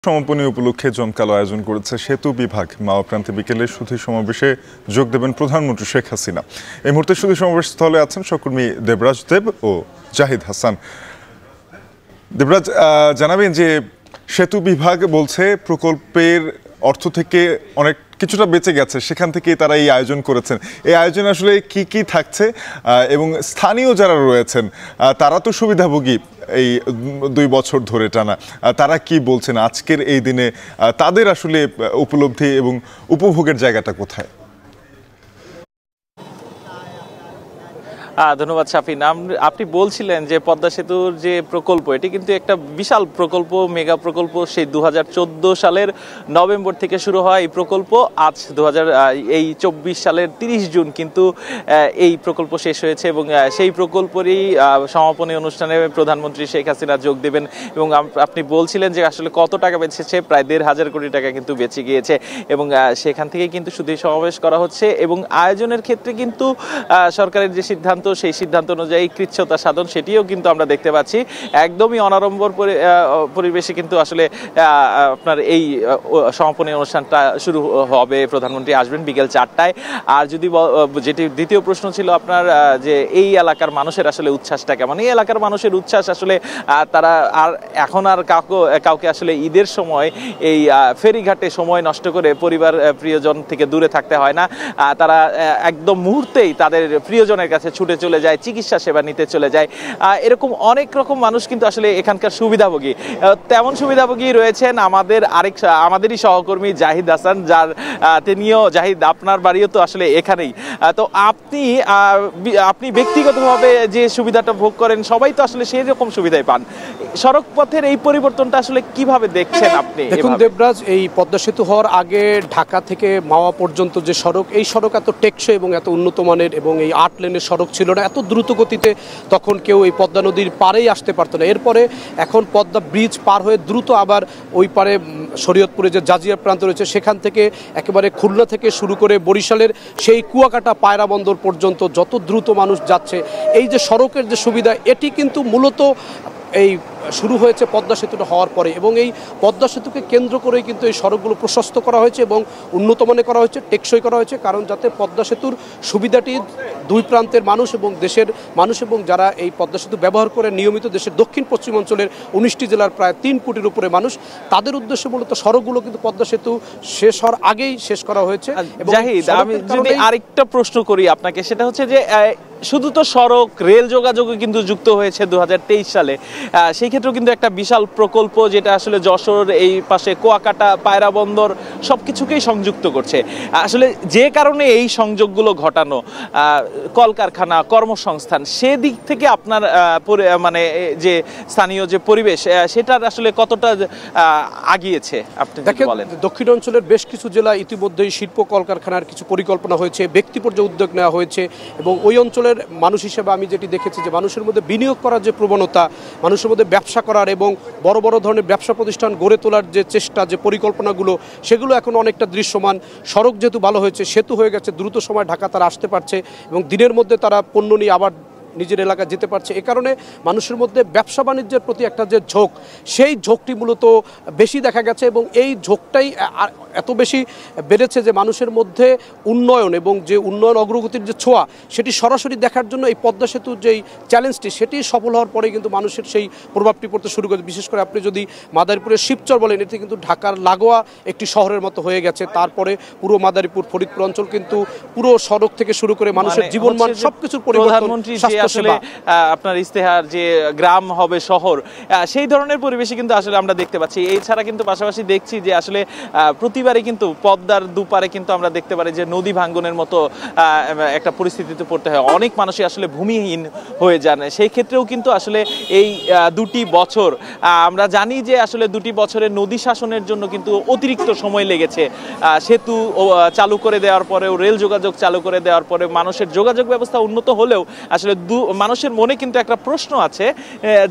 সমাপনী উপলক্ষে জমকালো আয়োজন করেছে সেতু বিভাগ। মাওয়া প্রান্তে বিকেলে সুধী সমাবেশে যোগ দেবেন প্রধানমন্ত্রী শেখ হাসিনা। এই মুহূর্তে সুধী সমাবেশ স্থলে আছেন সহকর্মী দেবরাজ দেব ও জাহিদ হাসান। দেবরাজ, জানাবেন যে সেতু বিভাগ বলছে প্রকল্পের অর্থ থেকে অনেক কিছুটা বেঁচে গেছে, সেখান থেকে তারা এই আয়োজন করেছেন। এই আয়োজনে আসলে কি কি থাকছে এবং স্থানীয় যারা রয়েছেন তারা তো সুবিধাভোগী এই 2 বছর ধরে টানা, তারা কি বলছেন আজকের এই দিনে তাদের আসলে উপলব্ধি এবং উপভোগের জায়গাটা কোথায়? ধন্যবাদ শাফিন। আপনি বলছিলেন যে পদ্মা সেতুর যে প্রকল্প, এটি কিন্তু একটা বিশাল প্রকল্প, মেগা প্রকল্প। সেই 2014 সালের নভেম্বর থেকে শুরু হয় এই প্রকল্প। আজ 2024 সালের 30 জুন কিন্তু এই প্রকল্প শেষ হয়েছে এবং সেই প্রকল্পেরই সমাপনী অনুষ্ঠানে প্রধানমন্ত্রী শেখ হাসিনা যোগ দেবেন। এবং আপনি বলছিলেন যে আসলে কত টাকা বেঁচেছে, প্রায় 1,500 কোটি টাকা কিন্তু বেঁচে গিয়েছে এবং সেখান থেকে কিন্তু শুধু সমাবেশ করা হচ্ছে। এবং আয়োজনের ক্ষেত্রে কিন্তু সরকারের যে সিদ্ধান্ত, সেই সিদ্ধান্ত অনুযায়ী কৃচ্ছতা সাধন সেটিও কিন্তু আমরা দেখতে পাচ্ছি। একদমই অনাড়ম্বর পরিবেশে কিন্তু আসলে আপনার এই সমাপনী অনুষ্ঠানটা শুরু হবে। প্রধানমন্ত্রী আসবেন বিকেল 4টায়। আর যদি যেটি দ্বিতীয় প্রশ্ন ছিল আপনার, যে এই এলাকার মানুষের আসলে উচ্ছ্বাসটা কেমন, এই এলাকার মানুষের উচ্ছ্বাস আসলে তারা আর এখন আর কাউকে আসলে ঈদের সময় এই ফেরিঘাটে সময় নষ্ট করে পরিবার প্রিয়জন থেকে দূরে থাকতে হয় না। তারা একদম মুহূর্তেই তাদের প্রিয়জনের কাছে ছুটে চলে যায়, চিকিৎসা সেবা নিতে চলে যায়। এরকম অনেক রকম মানুষ কিন্তু আসলে এখানকার সুবিধাভোগী। তেমন সুবিধাভোগী রয়েছেন আমাদেরই সহকর্মী জাহিদ হাসান, তিনিও, জাহিদ আপনার বাড়িও তো আসলে এখানেই। তো আপনি ব্যক্তিগতভাবে যে সুবিধাটা ভোগ করেন, সবাই তো আসলে সেই রকম সুবিধাই পান। সড়ক পথের এই পরিবর্তনটা আসলে কিভাবে দেখছেন আপনি? দেখুন দেবরাজ, এই পদ্মা সেতু হওয়ার আগে ঢাকা থেকে মাওয়া পর্যন্ত যে সড়ক, এই সড়ক এত টেকসই এবং এত উন্নত মানের এবং এই 8 লেনের সড়ক ছিল না। এত দ্রুত গতিতে তখন কেউ এই পদ্মা নদীর পাড়েই আসতে পারতো না। এরপরে এখন পদ্মা ব্রিজ পার হয়ে দ্রুত আবার ওই পারে শরীয়তপুরে যে জাজিয়া প্রান্ত রয়েছে, সেখান থেকে একেবারে খুলনা থেকে শুরু করে বরিশালের সেই কুয়াকাটা পায়রা বন্দর পর্যন্ত যত দ্রুত মানুষ যাচ্ছে, এই যে সড়কের যে সুবিধা, এটি কিন্তু মূলত এই শুরু হয়েছে পদ্মা সেতুটা হওয়ার পরে। এবং এই পদ্মা সেতুকে কেন্দ্র করেই কিন্তু এই সড়কগুলো প্রশস্ত করা হয়েছে এবং উন্নত মানের করা হয়েছে, টেকসই করা হয়েছে। কারণ যাতে পদ্মা সেতুর সুবিধাটি 2 প্রান্তের মানুষ এবং দেশের মানুষ এবং যারা এই পদ্মা সেতু ব্যবহার করে নিয়মিত দেশের দক্ষিণ পশ্চিম অঞ্চলের 19টি জেলার প্রায় 3 কোটির উপরে মানুষ, তাদের উদ্দেশ্যে মূলত সড়কগুলো কিন্তু পদ্মা সেতু শেষ হওয়ার আগেই শেষ করা হয়েছে। জাহিদ, আমি যদি আরেকটা প্রশ্ন করি আপনাকে, সেটা হচ্ছে যে শুধু তো সড়ক, রেল যোগাযোগও কিন্তু যুক্ত হয়েছে 2023 সালে। সেই ক্ষেত্রেও কিন্তু একটা বিশাল প্রকল্প, যেটা আসলে যশোর, এই পাশে কুয়াকাটা, পায়রা বন্দর সবকিছুকেই সংযুক্ত করছে। আসলে যে কারণে এই সংযোগগুলো ঘটানো, কলকারখানা, কর্মসংস্থান, সেদিক থেকে আপনার মানে যে স্থানীয় যে পরিবেশ, সেটার আসলে কতটা আগিয়েছে আপনি বলেন? দক্ষিণ অঞ্চলের বেশ কিছু জেলা ইতিমধ্যেই শিল্প কলকারখানার কিছু পরিকল্পনা হয়েছে, ব্যক্তি পর্যায়ে উদ্যোগ নেওয়া হয়েছে। এবং ওই অঞ্চলের মানুষ হিসেবে আমি যেটি দেখেছি যে মানুষের মধ্যে বিনিয়োগ করার যে প্রবণতা, মানুষের মধ্যে ব্যবসা করার এবং বড় বড় ধরনের ব্যবসা প্রতিষ্ঠান গড়ে তোলার যে চেষ্টা, যে পরিকল্পনাগুলো, সেগুলো এখন অনেকটা দৃশ্যমান। সড়ক যেহেতু ভালো হয়েছে, সেতু হয়ে গেছে, দ্রুত সময় ঢাকা তারা আসতে পারছে এবং দিনের মধ্যে তারা পণ্য নিয়ে আবার নিজের এলাকায় যেতে পারছে। এ কারণে মানুষের মধ্যে ব্যবসা বাণিজ্যের প্রতি একটা যে ঝোঁক, সেই ঝোঁকটি মূলত বেশি দেখা গেছে। এবং এই ঝোঁকটাই এত বেশি বেড়েছে যে মানুষের মধ্যে উন্নয়ন এবং যে উন্নয়ন অগ্রগতির যে ছোঁয়া, সেটি সরাসরি দেখার জন্য এই পদ্মা সেতুর যেই চ্যালেঞ্জটি, সেটি সফল হওয়ার পরে কিন্তু মানুষের সেই প্রভাবটি পড়তে শুরু করেছে। বিশেষ করে আপনি যদি মাদারীপুরের শিবচর বলেন, এটি কিন্তু ঢাকার লাগোয়া একটি শহরের মতো হয়ে গেছে। তারপরে পুরো মাদারীপুর, ফরিদপুর অঞ্চল কিন্তু পুরো সড়ক থেকে শুরু করে মানুষের জীবনমান সবকিছুর পরিবর্তন। আসলে আপনার ইস্তেহার যে গ্রাম হবে শহর, সেই ধরনের পরিবেশে কিন্তু আসলে আমরা দেখতে পাচ্ছি। এছাড়া কিন্তু পাশাপাশি দেখছি যে আসলে প্রতিবারই কিন্তু পদ্মার দুপারে কিন্তু আমরা দেখতে পারি যে নদী ভাঙ্গনের মতো একটা পরিস্থিতিতে পড়তে হয়, অনেক মানুষই আসলে ভূমিহীন হয়ে যান। সেই ক্ষেত্রেও কিন্তু আসলে এই 2টি বছর, আমরা জানি যে আসলে 2টি বছরের নদী শাসনের জন্য কিন্তু অতিরিক্ত সময় লেগেছে। সেতু চালু করে দেওয়ার পরেও, রেল যোগাযোগ চালু করে দেওয়ার পরে মানুষের যোগাযোগ ব্যবস্থা উন্নত হলেও আসলে মানুষের মনে কিন্তু একটা প্রশ্ন আছে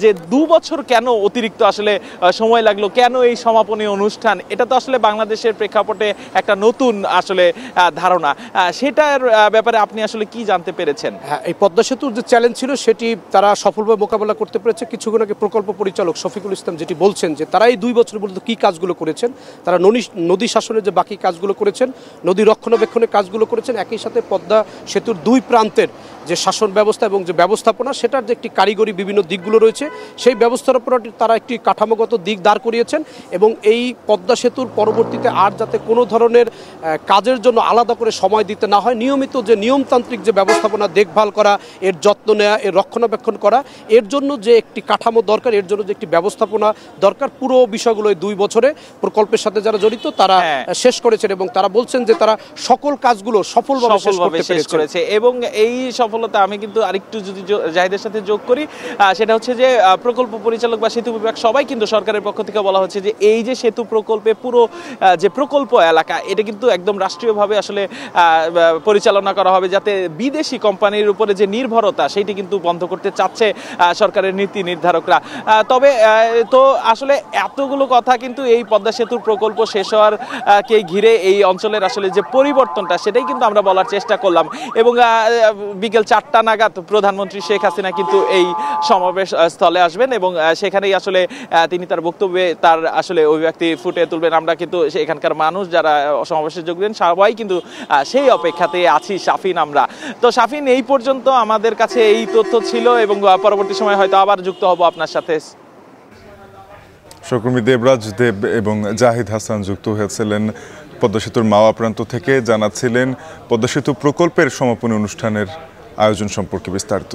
যে 2 বছর কেন অতিরিক্ত আসলে সময় লাগলো, কেন এই সমাপনী অনুষ্ঠান? এটা তো আসলে বাংলাদেশের প্রেক্ষাপটে একটা নতুন আসলে ধারণা, সেটার ব্যাপারে আপনি আসলে কি জানতে পেরেছেন? হ্যাঁ, এই পদ্মা সেতুর যে চ্যালেঞ্জ ছিল সেটি তারা সফলভাবে মোকাবেলা করতে পেরেছে। কিছুক্ষণ আগে প্রকল্প পরিচালক শফিকুল ইসলাম যেটি বলছেন যে তারা এই 2 বছর মূলত কী কাজগুলো করেছেন, তারা নদী শাসনের যে বাকি কাজগুলো করেছেন, নদী রক্ষণাবেক্ষণের কাজগুলো করেছেন, একই সাথে পদ্মা সেতুর 2 প্রান্তের যে শাসন ব্যবস্থা এবং যে ব্যবস্থাপনা সেটার যে একটি কারিগরি বিভিন্ন দিকগুলো রয়েছে সেই ব্যবস্থাপনাটি তারা একটি কাঠামোগত দিক দাঁড় করিয়েছেন এবং এই পদ্মা সেতুর পরবর্তীতে আর যাতে কোনো ধরনের কাজের জন্য আলাদা করে সময় দিতে না হয়, নিয়মিত যে নিয়মতান্ত্রিক যে ব্যবস্থাপনা দেখভাল করা, এর যত্ন নেওয়া, এর রক্ষণাবেক্ষণ করা, এর জন্য যে একটি কাঠামো দরকার, এর জন্য যে একটি ব্যবস্থাপনা দরকার, পুরো বিষয়গুলো এই 2 বছরে প্রকল্পের সাথে যারা জড়িত তারা শেষ করেছেন এবং তারা বলছেন যে তারা সকল কাজগুলো সফলভাবে শেষ করেছে। এবং এই সফলতা আমি কিন্তু আরেকটু যদি জাহিদের সাথে যোগ করি, সেটা হচ্ছে যে প্রকল্প পরিচালক বা সেতু বিভাগ সবাই কিন্তু সরকারের পক্ষ থেকে বলা হচ্ছে যে এই যে সেতু প্রকল্পে পুরো যে প্রকল্প এলাকা এটা কিন্তু একদম রাষ্ট্রীয়ভাবে আসলে পরিচালনা করা হবে, যাতে বিদেশি কোম্পানির উপরে যে নির্ভরতা সেটি কিন্তু বন্ধ করতে চাচ্ছে সরকারের নীতি নির্ধারকরা। তবে তো আসলে এতগুলো কথা কিন্তু এই পদ্মা সেতুর প্রকল্প শেষ হওয়ার কে ঘিরে এই অঞ্চলের আসলে যে পরিবর্তনটা সেটাই কিন্তু আমরা বলার চেষ্টা করলাম। এবং বিকেল 4টা নাগাদ প্রধানমন্ত্রী শেখ হাসিনা কিন্তু এই সমাবেশ স্থলে আসবেন এবং সেখানেই আসলে তিনি তার বক্তব্যে তার আসলে অভিব্যক্তি ফুটে তুলবেন। আমরা কিন্তু এখানকার মানুষ যারা সমাবেশে যোগ দেন সবাই কিন্তু সেই অপেক্ষাতে আছি শাফিন। আমরা তো শাফিন, এই পর্যন্ত আমাদের কাছে এই তথ্য ছিল এবং পরবর্তী সময় হয়তো আবার যুক্ত হব আপনার সাথে। সহকর্মী দেবরাজ দেব এবং জাহিদ হাসান যুক্ত হয়েছিলেন পদ্মা সেতুর মাওয়া প্রান্ত থেকে, জানাচ্ছিলেন পদ্মা সেতু প্রকল্পের সমাপনী অনুষ্ঠানের আয়োজন সম্পর্কে বিস্তারিত।